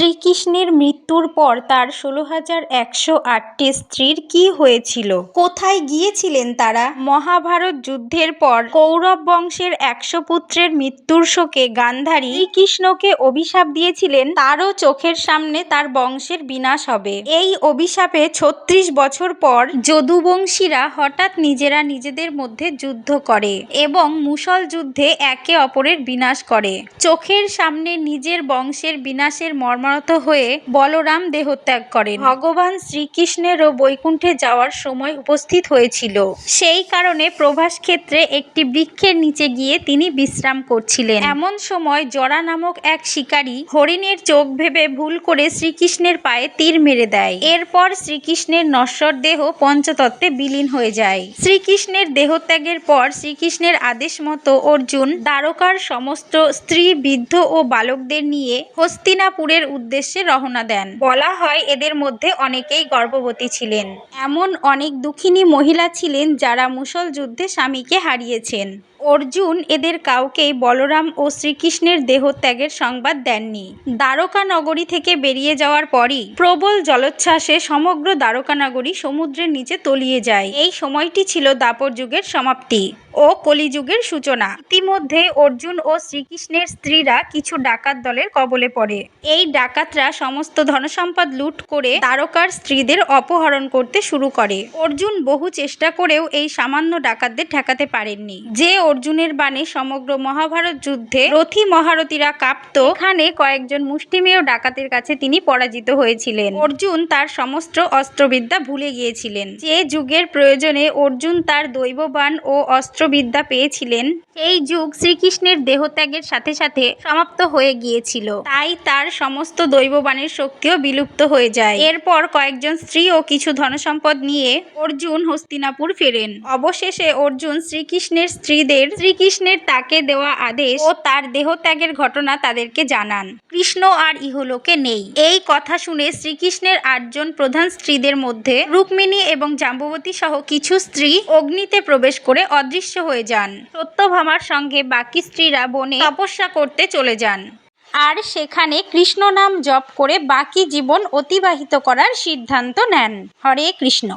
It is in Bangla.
শ্রীকৃষ্ণের মৃত্যুর পর তার ১৬,১০৮টি স্ত্রীর কি হয়েছিল, কোথায় গিয়েছিলেন তারা? মহাভারত যুদ্ধের পর কৌরব বংশের ১০০ পুত্রের মৃত্যুর শোকে গান্ধারী শ্রীকৃষ্ণকে অভিশাপ দিয়েছিলেন তারও চোখের সামনে তার বংশের বিনাশ হবে। এই অভিশাপে ৩৬ বছর পর যদুবংশীরা হঠাৎ নিজেরা নিজেদের মধ্যে যুদ্ধ করে এবং মুষল যুদ্ধে একে অপরের বিনাশ করে। চোখের সামনে নিজের বংশের বিনাশের মর্মাহত হয়ে বলরাম দেহত্যাগ করেন। ভগবান শ্রীকৃষ্ণেরও বৈকুণ্ঠে যাওয়ার সময় উপস্থিত হয়েছিল। সেই কারণে প্রভাস ক্ষেত্রে একটি বৃক্ষের নিচে গিয়ে তিনি বিশ্রাম করছিলেন। এমন সময় জরা নামক এক শিকারী হরিণের চোখ ভেবে ভুল করে শ্রীকৃষ্ণের পায়ে তীর মেরে দেয়। এরপর শ্রীকৃষ্ণের নশ্বর দেহ পঞ্চতত্ত্বে বিলীন হয়ে যায়। শ্রীকৃষ্ণের দেহত্যাগের পর শ্রীকৃষ্ণের আদেশ মতো অর্জুন দ্বারকার সমস্ত স্ত্রী, বৃদ্ধ ও বালকদের নিয়ে হস্তিনাপুরের উদ্দেশ্যে রওনা দেন। বলা হয় এদের মধ্যে অনেকেই গর্ভবতী ছিলেন। এমন অনেক দুঃখিনী মহিলা ছিলেন যারা মুষল যুদ্ধে স্বামীকে হারিয়েছেন। অর্জুন এদের কাউকেই বলরাম ও শ্রীকৃষ্ণের দেহত্যাগের সংবাদ দেননি। দ্বারকা নগরী থেকে বেরিয়ে যাওয়ার পরই প্রবল জলোচ্ছ্বাসে সমগ্র দ্বারকা নগরী সমুদ্রের নিচে তলিয়ে যায়। এই সময়টি ছিল দ্বাপর যুগের সমাপ্তি ও কলিযুগের সূচনা। ইতিমধ্যে অর্জুন ও শ্রীকৃষ্ণের স্ত্রীরা কিছু ডাকাত দলের কবলে পড়ে। এই ডাকাতরা সমস্ত ধনসম্পদ লুট করে দ্বারকার স্ত্রীদের অপহরণ করতে শুরু করে। অর্জুন বহু চেষ্টা করেও এই সামান্য ডাকাতদের ঠেকাতে পারেননি। যে অর্জুনের বাণে সমগ্র মহাভারত যুদ্ধে রথী মহারথীরা কাঁপত, এখানে কয়েকজন মুষ্টিমেয় ডাকাতের কাছে তিনি পরাজিত হয়েছিলেন। অর্জুন তার সমস্ত অস্ত্রবিদ্যা ভুলে গিয়েছিলেন। যে যুগের প্রয়োজনে অর্জুন তার দৈববাণ ও অস্ত্রবিদ্যা পেয়েছিলেন, সেই যুগ শ্রীকৃষ্ণের দেহত্যাগের সাথে সাথে সমাপ্ত হয়ে গিয়েছিল। তাই তার সমস্ত দৈববাণের শক্তিও বিলুপ্ত হয়ে যায়। এরপর কয়েকজন স্ত্রী ও কিছু ধনসম্পদ নিয়ে অর্জুন হস্তিনাপুর ফেরেন। অবশেষে অর্জুন শ্রীকৃষ্ণের স্ত্রীদের শ্রীকৃষ্ণের তাকে দেওয়া আদেশ ও তার দেহত্যাগের ঘটনা তাদেরকে জানান। কৃষ্ণ আর ইহলোকে নেই। এই কথা শুনে শ্রীকৃষ্ণের ৮ জন প্রধান স্ত্রীদের মধ্যে রুক্মিণী এবং জাম্বুবতী সহ কিছু স্ত্রী অগ্নিতে প্রবেশ করে অদৃশ্য হয়ে যান। সত্যভামার সঙ্গে বাকি স্ত্রীরা বনে তপস্যা করতে চলে যান আর সেখানে কৃষ্ণ নাম জপ করে বাকি জীবন অতিবাহিত করার সিদ্ধান্ত নেন। হরে কৃষ্ণ।